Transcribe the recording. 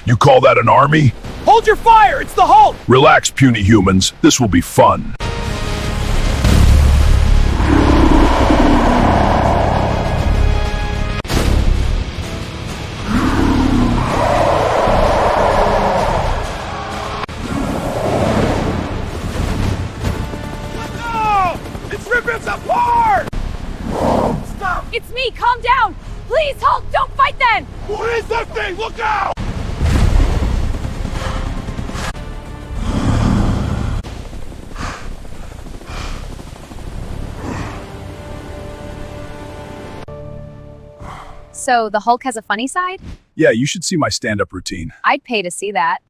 You call that an army? Hold your fire! It's the Hulk! Relax, puny humans. This will be fun. No! It's ripping us apart! Stop! It's me! Calm down! Please, Hulk, don't fight then! What is that thing? Look out! So, the Hulk has a funny side? Yeah, you should see my stand-up routine. I'd pay to see that.